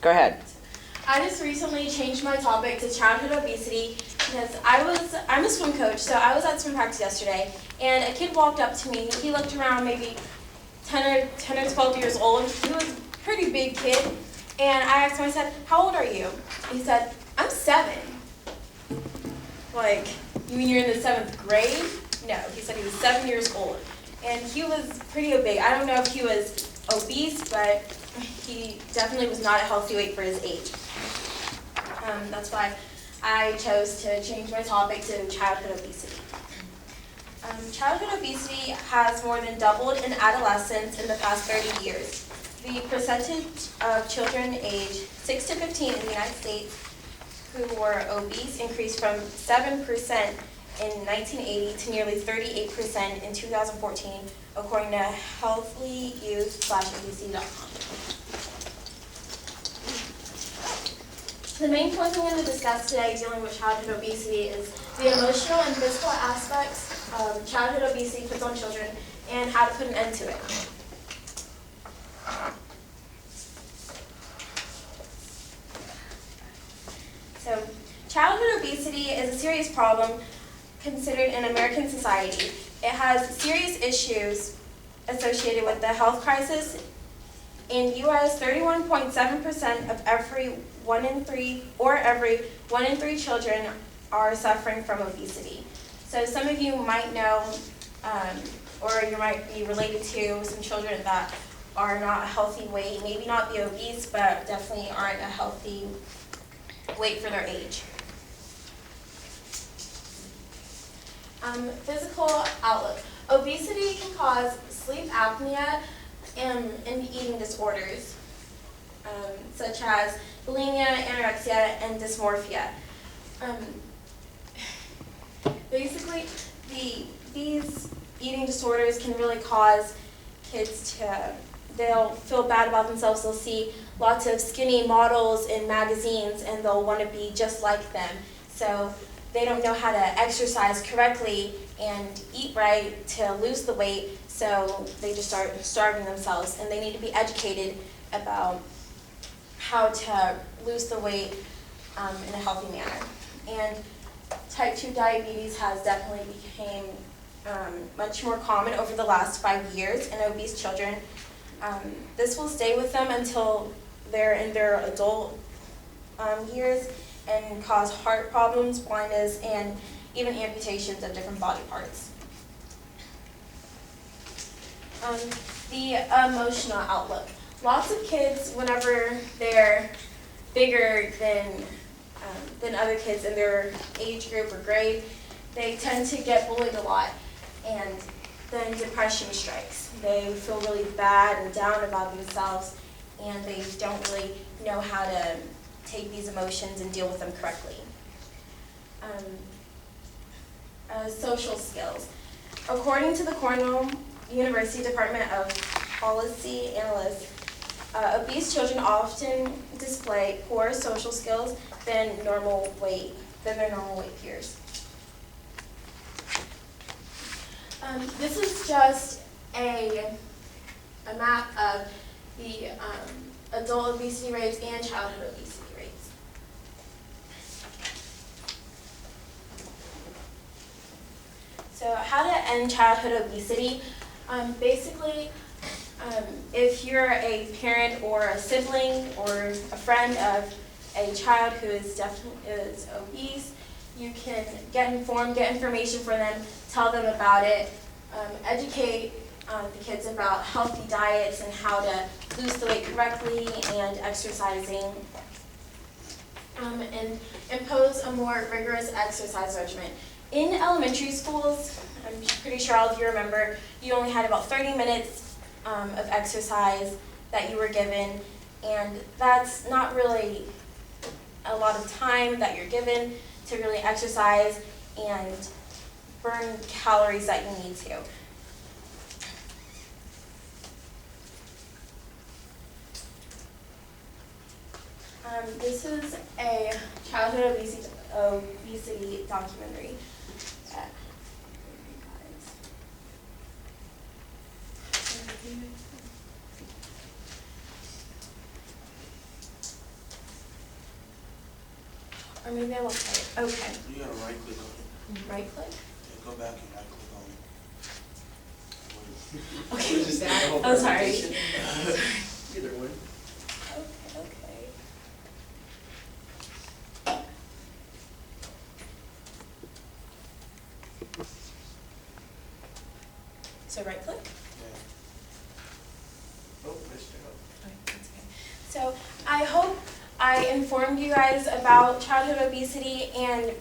Go ahead. I just recently changed my topic to childhood obesity because I'm a swim coach, so I was at swim practice yesterday, and a kid walked up to me. He looked around maybe 10 or 12 years old. He was a pretty big kid, and I asked him, I said, "How old are you?" He said, "I'm 7. Like, you mean you're in the 7th grade? No, he said he was 7 years old, and he was pretty big. I don't know if he was obese, but he definitely was not a healthy weight for his age. That's why I chose to change my topic to childhood obesity. Childhood obesity has more than doubled in adolescents in the past 30 years. The percentage of children aged 6 to 15 in the United States who were obese increased from 7% in 1980 to nearly 38% in 2014, according to healthyyouth.obesity.com. The main point I'm going to discuss today dealing with childhood obesity is the emotional and physical aspects childhood obesity puts on children and how to put an end to it. So, childhood obesity is a serious problem considered in American society. It has serious issues associated with the health crisis. In U.S., 31.7% of every 1 in 3 children are suffering from obesity. So some of you might know, or you might be related to some children that are not a healthy weight, maybe not be obese, but definitely aren't a healthy weight for their age. Physical outlook. Obesity can cause sleep apnea and eating disorders, such as bulimia, anorexia, and dysmorphia. Basically, these eating disorders can really cause kids they'll feel bad about themselves. They'll see lots of skinny models in magazines and they'll want to be just like them. So they don't know how to exercise correctly and eat right to lose the weight, so they just start starving themselves, and they need to be educated about how to lose the weight in a healthy manner. And type 2 diabetes has definitely become much more common over the last 5 years in obese children. This will stay with them until they're in their adult years and cause heart problems, blindness, and even amputations of different body parts. The emotional outlook. Lots of kids, whenever they're bigger than other kids in their age group or grade, they tend to get bullied a lot, and then depression strikes. They feel really bad and down about themselves, and they don't really know how to take these emotions and deal with them correctly. Social skills. According to the Cornell University Department of Policy Analysts, obese children often display poor social skills than their normal weight peers. This is just a map of the adult obesity rates and childhood obesity rates. So how to end childhood obesity? Basically, if you're a parent or a sibling or a friend of a child who is obese, you can get informed, get information for them, tell them about it, educate the kids about healthy diets and how to lose the weight correctly and exercising, and impose a more rigorous exercise regimen. In elementary schools, I'm pretty sure all of you remember, you only had about 30 minutes of exercise that you were given, and that's not really a lot of time that you're given to really exercise and burn calories that you need to. This is a childhood obesity documentary. Or maybe I will play it. Okay. You gotta right click on it. Right click? Yeah, go back and right click on it. Okay. Oh, sorry. Either one. Okay, okay. So right click? Yeah. Oh, nice job. Okay, that's okay. So I hope I informed you guys about childhood obesity and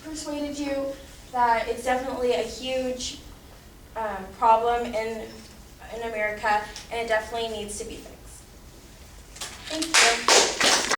persuaded you that it's definitely a huge problem in America, and it definitely needs to be fixed. Thank you.